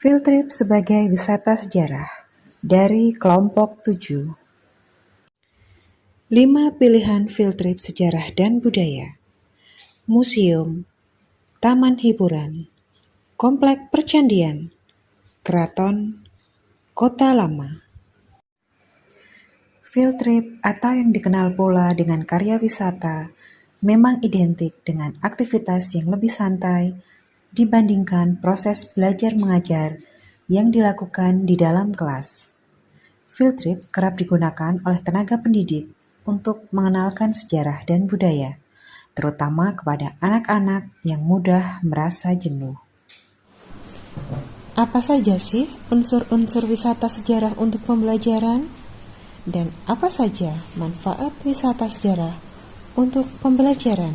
Field trip sebagai wisata sejarah dari kelompok 7. 5 pilihan field trip sejarah dan budaya. Museum, taman hiburan, komplek percandian, keraton, kota lama. Field trip atau yang dikenal pula dengan karya wisata memang identik dengan aktivitas yang lebih santai dibandingkan proses belajar mengajar yang dilakukan di dalam kelas. Field trip kerap digunakan oleh tenaga pendidik untuk mengenalkan sejarah dan budaya, terutama kepada anak-anak yang mudah merasa jenuh. Apa saja sih unsur-unsur wisata sejarah untuk pembelajaran? Dan apa saja manfaat wisata sejarah untuk pembelajaran?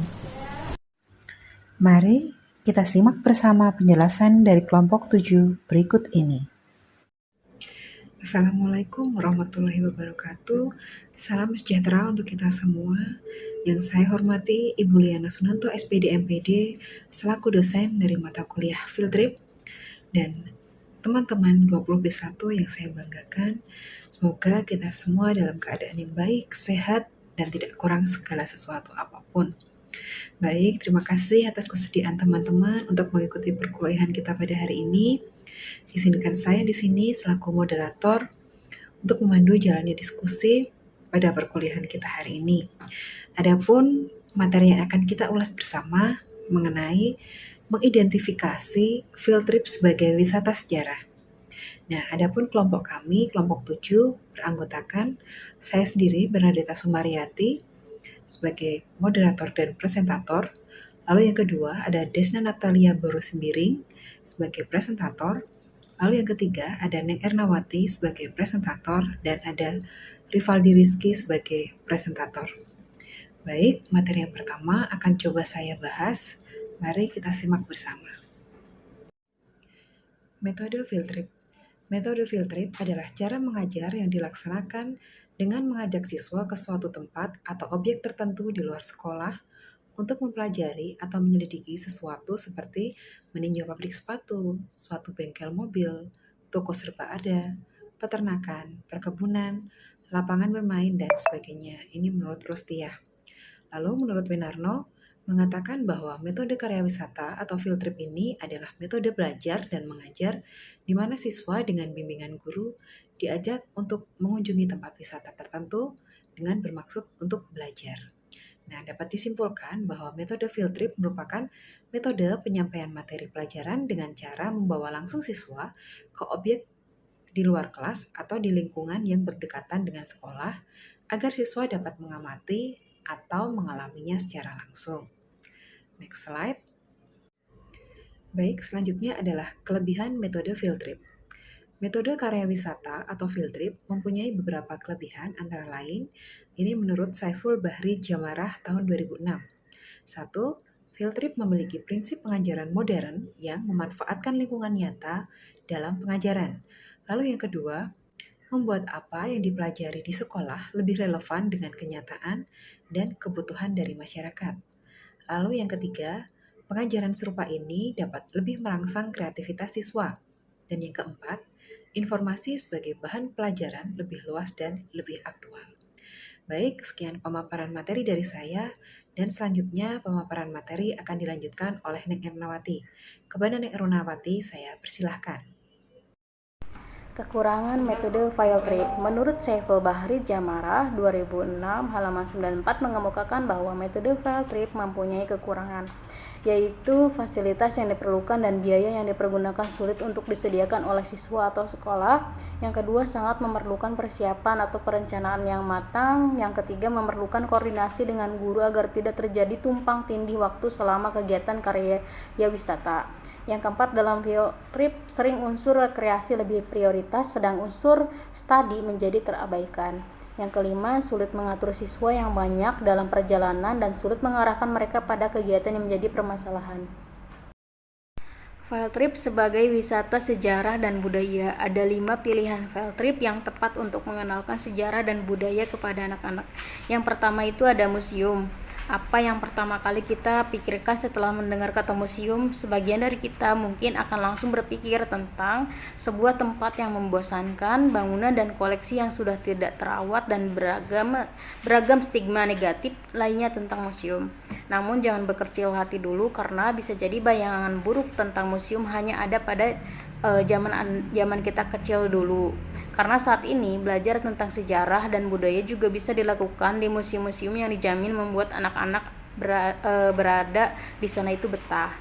Mari kita simak bersama penjelasan dari kelompok 7 berikut ini. Assalamualaikum warahmatullahi wabarakatuh. Salam sejahtera untuk kita semua. Yang saya hormati Ibu Liana Sunanto, SPD MPD, selaku dosen dari mata kuliah Field Trip, dan teman-teman 20B1 yang saya banggakan. Semoga kita semua dalam keadaan yang baik, sehat, dan tidak kurang segala sesuatu apapun. Baik, terima kasih atas kesediaan teman-teman untuk mengikuti perkuliahan kita pada hari ini. Izinkan saya di sini selaku moderator untuk memandu jalannya diskusi pada perkuliahan kita hari ini. Adapun materi yang akan kita ulas bersama mengenai mengidentifikasi field trip sebagai wisata sejarah. Nah, adapun kelompok kami, kelompok 7, beranggotakan saya sendiri, Bernadetta Sumaryati, sebagai moderator dan presentator. Lalu yang kedua ada Desna Natalia Borusimbiring sebagai presentator. Lalu yang ketiga ada Neng Ernawati sebagai presentator dan ada Rivaldi Rizky sebagai presentator. Baik, materi yang pertama akan coba saya bahas. Mari kita simak bersama. Metode field trip. Metode field trip adalah cara mengajar yang dilaksanakan dengan mengajak siswa ke suatu tempat atau objek tertentu di luar sekolah untuk mempelajari atau menyelidiki sesuatu seperti meninjau pabrik sepatu, suatu bengkel mobil, toko serba ada, peternakan, perkebunan, lapangan bermain, dan sebagainya. Ini menurut Rostiah. Lalu menurut Winarno, mengatakan bahwa metode karya wisata atau field trip ini adalah metode belajar dan mengajar di mana siswa dengan bimbingan guru diajak untuk mengunjungi tempat wisata tertentu dengan bermaksud untuk belajar. Nah, dapat disimpulkan bahwa metode field trip merupakan metode penyampaian materi pelajaran dengan cara membawa langsung siswa ke objek di luar kelas atau di lingkungan yang berdekatan dengan sekolah agar siswa dapat mengamati atau mengalaminya secara langsung. Next slide. Baik, selanjutnya adalah kelebihan metode field trip. Metode karya wisata atau field trip mempunyai beberapa kelebihan antara lain, ini menurut Saiful Bahri Jamarah tahun 2006. 1. Field trip memiliki prinsip pengajaran modern yang memanfaatkan lingkungan nyata dalam pengajaran. Lalu yang kedua, membuat apa yang dipelajari di sekolah lebih relevan dengan kenyataan dan kebutuhan dari masyarakat. Lalu yang ketiga, pengajaran serupa ini dapat lebih merangsang kreativitas siswa. Dan yang keempat, informasi sebagai bahan pelajaran lebih luas dan lebih aktual. Baik, sekian pemaparan materi dari saya, dan selanjutnya pemaparan materi akan dilanjutkan oleh Neng Ernawati. Kepada Neng Ernawati, saya persilahkan. Kekurangan metode field trip. Menurut Saiful Bahri Jamarah 2006 halaman 94 mengemukakan bahwa metode field trip mempunyai kekurangan, yaitu fasilitas yang diperlukan dan biaya yang dipergunakan sulit untuk disediakan oleh siswa atau sekolah. Yang kedua, sangat memerlukan persiapan atau perencanaan yang matang. Yang ketiga, memerlukan koordinasi dengan guru agar tidak terjadi tumpang tindih waktu selama kegiatan karya wisata. Yang keempat, dalam field trip sering unsur rekreasi lebih prioritas, sedang unsur studi menjadi terabaikan. Yang kelima, sulit mengatur siswa yang banyak dalam perjalanan dan sulit mengarahkan mereka pada kegiatan yang menjadi permasalahan. Field trip sebagai wisata sejarah dan budaya. Ada 5 pilihan field trip yang tepat untuk mengenalkan sejarah dan budaya kepada anak-anak. Yang pertama itu ada museum. Apa yang pertama kali kita pikirkan setelah mendengar kata museum? Sebagian dari kita mungkin akan langsung berpikir tentang sebuah tempat yang membosankan, bangunan dan koleksi yang sudah tidak terawat, dan beragam stigma negatif lainnya tentang museum. Namun jangan berkecil hati dulu, karena bisa jadi bayangan buruk tentang museum hanya ada pada zaman kita kecil dulu. Karena saat ini belajar tentang sejarah dan budaya juga bisa dilakukan di museum-museum yang dijamin membuat anak-anak berada di sana itu betah.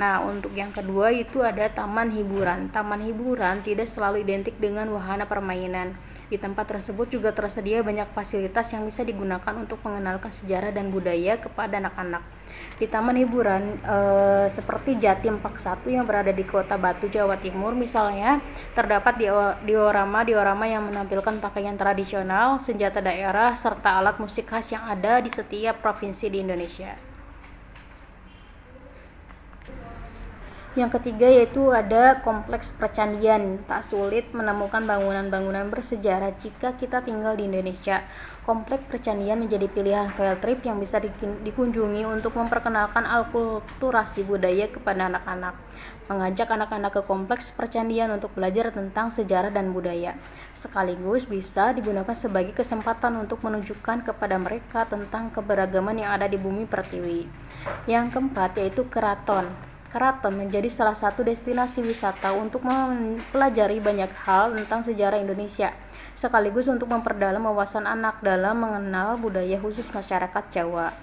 Nah, untuk yang kedua itu ada taman hiburan. Taman hiburan tidak selalu identik dengan wahana permainan. Di tempat tersebut juga tersedia banyak fasilitas yang bisa digunakan untuk mengenalkan sejarah dan budaya kepada anak-anak. Di taman hiburan seperti Jatim Park 1 yang berada di Kota Batu, Jawa Timur misalnya, terdapat diorama yang menampilkan pakaian tradisional, senjata daerah, serta alat musik khas yang ada di setiap provinsi di Indonesia. Yang ketiga yaitu ada kompleks percandian. Tak sulit menemukan bangunan-bangunan bersejarah jika kita tinggal di Indonesia. Kompleks percandian menjadi pilihan field trip yang bisa dikunjungi untuk memperkenalkan alkulturasi budaya kepada anak-anak. Mengajak anak-anak ke kompleks percandian untuk belajar tentang sejarah dan budaya. Sekaligus bisa digunakan sebagai kesempatan untuk menunjukkan kepada mereka tentang keberagaman yang ada di bumi pertiwi. Yang keempat yaitu keraton. Keraton menjadi salah satu destinasi wisata untuk mempelajari banyak hal tentang sejarah Indonesia, sekaligus untuk memperdalam wawasan anak dalam mengenal budaya khusus masyarakat Jawa.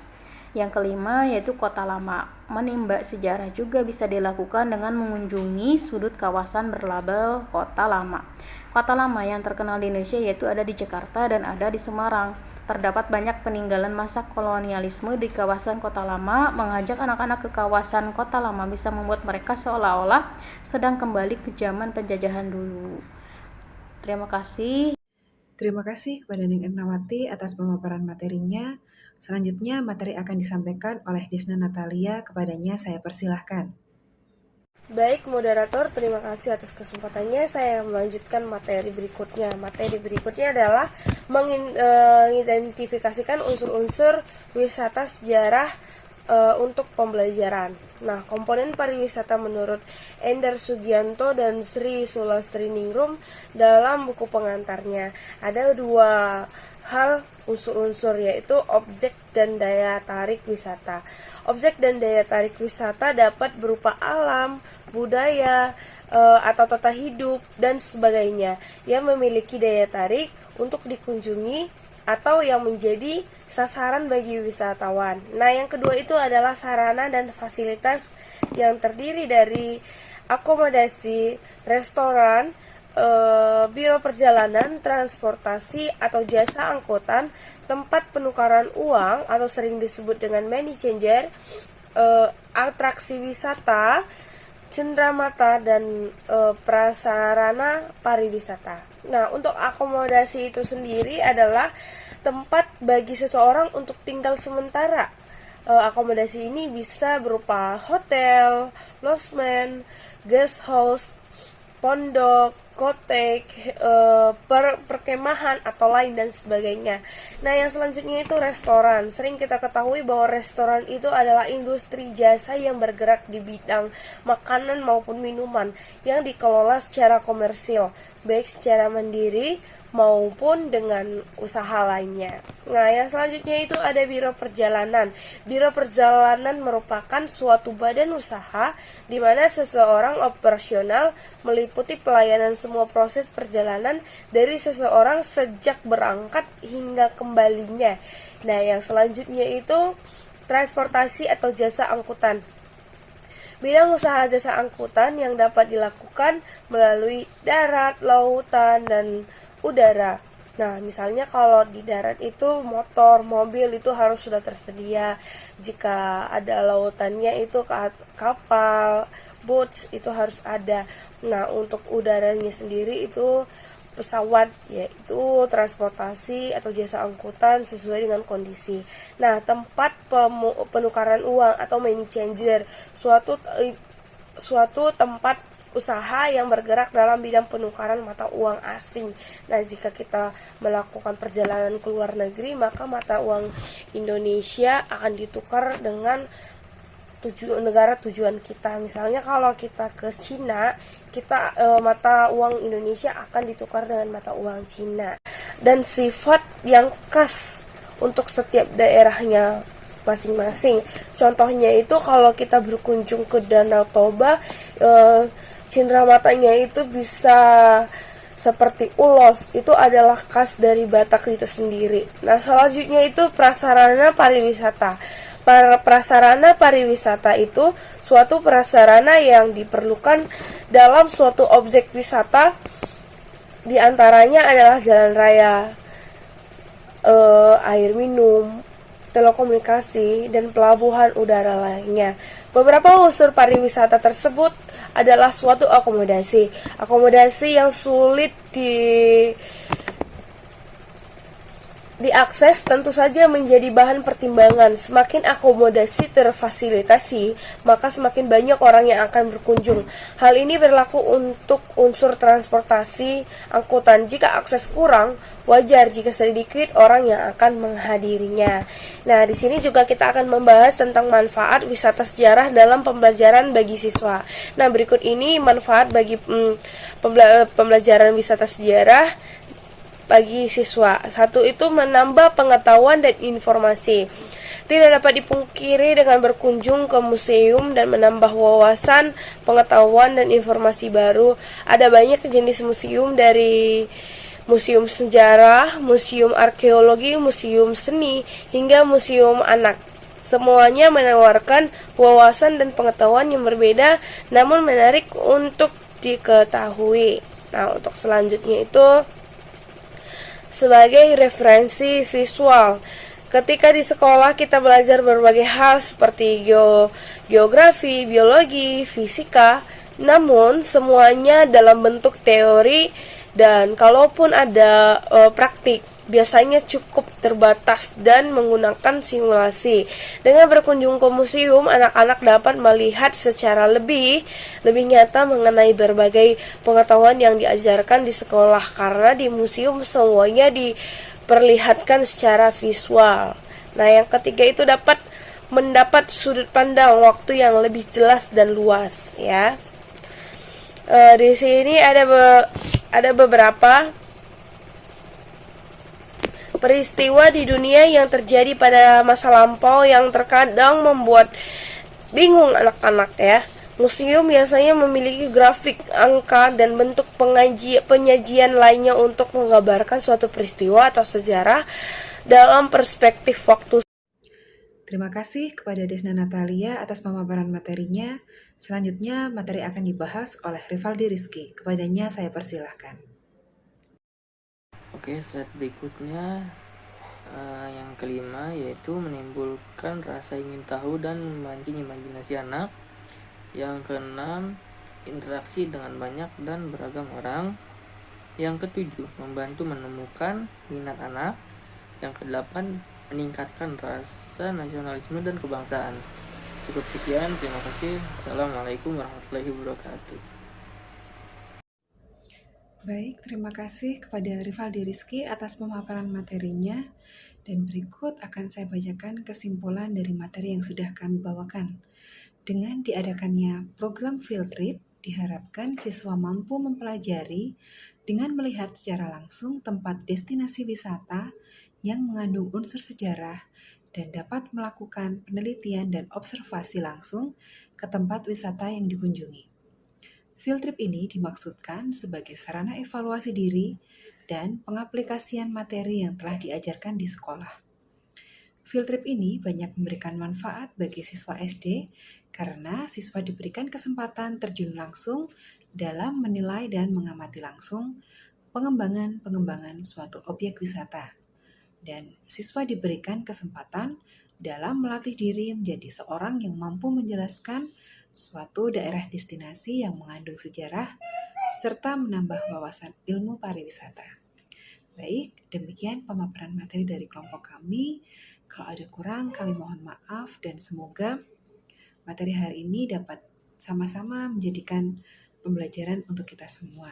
Yang kelima yaitu Kota Lama. Menimba sejarah juga bisa dilakukan dengan mengunjungi sudut kawasan berlabel Kota Lama. Kota Lama yang terkenal di Indonesia yaitu ada di Jakarta dan ada di Semarang. Terdapat banyak peninggalan masa kolonialisme di kawasan Kota Lama. Mengajak anak-anak ke kawasan Kota Lama bisa membuat mereka seolah-olah sedang kembali ke zaman penjajahan dulu. Terima kasih. Terima kasih kepada Ning Ernawati atas pemaparan materinya. Selanjutnya, materi akan disampaikan oleh Desna Natalia. Kepadanya saya persilahkan. Baik, moderator, terima kasih atas kesempatannya. Saya melanjutkan materi berikutnya. Materi berikutnya adalah mengidentifikasikan unsur-unsur wisata sejarah untuk pembelajaran. Nah, komponen pariwisata menurut Endar Sugianto dan Sri Sulastriningrum dalam buku pengantarnya ada dua hal unsur-unsur, yaitu objek dan daya tarik wisata. Objek dan daya tarik wisata dapat berupa alam, budaya, atau tata hidup dan sebagainya yang memiliki daya tarik untuk dikunjungi atau yang menjadi sasaran bagi wisatawan. Nah, yang kedua itu adalah sarana dan fasilitas yang terdiri dari akomodasi, restoran, biro perjalanan, transportasi atau jasa angkutan, tempat penukaran uang atau sering disebut dengan money changer, atraksi wisata, cenderamata, dan prasarana pariwisata. Nah, untuk akomodasi itu sendiri adalah tempat bagi seseorang untuk tinggal sementara. Akomodasi ini bisa berupa hotel, losmen, guest house, pondok, kotek, perkemahan atau lain dan sebagainya. Nah, yang selanjutnya itu restoran. Sering kita ketahui bahwa restoran itu adalah industri jasa yang bergerak di bidang makanan maupun minuman yang dikelola secara komersil, baik secara mandiri maupun dengan usaha lainnya. Nah, yang selanjutnya itu ada biro perjalanan. Biro perjalanan merupakan suatu badan usaha di mana seseorang operasional meliputi pelayanan semua proses perjalanan dari seseorang sejak berangkat hingga kembalinya. Nah, yang selanjutnya itu transportasi atau jasa angkutan. Bidang usaha jasa angkutan yang dapat dilakukan melalui darat, lautan, dan udara. Nah, misalnya kalau di darat itu motor, mobil itu harus sudah tersedia. Jika ada lautannya itu kapal, boats itu harus ada. Nah, untuk udaranya sendiri itu pesawat, yaitu transportasi atau jasa angkutan sesuai dengan kondisi. Nah, tempat penukaran uang atau money changer, suatu tempat usaha yang bergerak dalam bidang penukaran mata uang asing. Nah, jika kita melakukan perjalanan ke luar negeri, maka mata uang Indonesia akan ditukar dengan negara tujuan kita. Misalnya kalau kita ke Cina, mata uang Indonesia akan ditukar dengan mata uang Cina. Dan sifat yang khas untuk setiap daerahnya masing-masing. Contohnya itu kalau kita berkunjung ke Danau Toba, cindera matanya itu bisa seperti ulos. Itu adalah khas dari Batak itu sendiri. Nah, selanjutnya itu prasarana pariwisata. Prasarana pariwisata itu suatu prasarana yang diperlukan dalam suatu objek wisata. Di antaranya adalah jalan raya, air minum, telekomunikasi, dan pelabuhan udara lainnya. Beberapa unsur pariwisata tersebut adalah suatu akomodasi. Akomodasi yang sulit diakses tentu saja menjadi bahan pertimbangan. Semakin akomodasi terfasilitasi, maka semakin banyak orang yang akan berkunjung. Hal ini berlaku untuk unsur transportasi, angkutan. Jika akses kurang, wajar jika sedikit orang yang akan menghadirinya. Nah, di sini juga kita akan membahas tentang manfaat wisata sejarah dalam pembelajaran bagi siswa. Nah, berikut ini manfaat bagi pembelajaran wisata sejarah bagi siswa. Satu itu menambah pengetahuan dan informasi. Tidak dapat dipungkiri dengan berkunjung ke museum dan menambah wawasan, pengetahuan, dan informasi baru. Ada banyak jenis museum, dari museum sejarah, museum arkeologi, museum seni, hingga museum anak. Semuanya menawarkan wawasan dan pengetahuan yang berbeda, namun menarik untuk diketahui. Nah, untuk selanjutnya itu sebagai referensi visual. Ketika di sekolah kita belajar berbagai hal seperti geografi, biologi, fisika, namun semuanya dalam bentuk teori, dan kalaupun ada praktik, biasanya cukup terbatas dan menggunakan simulasi. Dengan berkunjung ke museum, anak-anak dapat melihat secara lebih nyata mengenai berbagai pengetahuan yang diajarkan di sekolah, karena di museum semuanya diperlihatkan secara visual. Nah, yang ketiga itu dapat mendapat sudut pandang waktu yang lebih jelas dan luas, ya. Di sini ada beberapa peristiwa di dunia yang terjadi pada masa lampau yang terkadang membuat bingung anak-anak, ya. Museum biasanya memiliki grafik, angka, dan bentuk penyajian lainnya untuk menggambarkan suatu peristiwa atau sejarah dalam perspektif waktu. Terima kasih kepada Desna Natalia atas pemaparan materinya. Selanjutnya, materi akan dibahas oleh Rivaldi Rizky. Kepadanya saya persilahkan. Oke, slide berikutnya yang kelima, yaitu menimbulkan rasa ingin tahu dan memancing imajinasi anak. Yang keenam, interaksi dengan banyak dan beragam orang. Yang ketujuh, membantu menemukan minat anak. Yang kedelapan, meningkatkan rasa nasionalisme dan kebangsaan. Cukup sekian, terima kasih. Assalamualaikum warahmatullahi wabarakatuh. Baik, terima kasih kepada Rivaldi Rizky atas pemaparan materinya. Dan berikut akan saya bacakan kesimpulan dari materi yang sudah kami bawakan. Dengan diadakannya program field trip, diharapkan siswa mampu mempelajari dengan melihat secara langsung tempat destinasi wisata yang mengandung unsur sejarah dan dapat melakukan penelitian dan observasi langsung ke tempat wisata yang dikunjungi. Field trip ini dimaksudkan sebagai sarana evaluasi diri dan pengaplikasian materi yang telah diajarkan di sekolah. Field trip ini banyak memberikan manfaat bagi siswa SD karena siswa diberikan kesempatan terjun langsung dalam menilai dan mengamati langsung pengembangan suatu objek wisata. Dan siswa diberikan kesempatan dalam melatih diri menjadi seorang yang mampu menjelaskan suatu daerah destinasi yang mengandung sejarah serta menambah wawasan ilmu pariwisata. Baik, demikian pemaparan materi dari kelompok kami. Kalau ada kurang, kami mohon maaf dan semoga materi hari ini dapat sama-sama menjadikan pembelajaran untuk kita semua.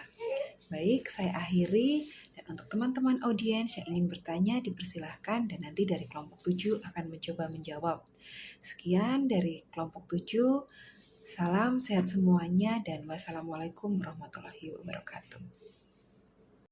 Baik, saya akhiri, dan untuk teman-teman audiens yang ingin bertanya dipersilahkan dan nanti dari kelompok 7 akan mencoba menjawab. Sekian dari kelompok 7, salam sehat semuanya dan wassalamualaikum warahmatullahi wabarakatuh.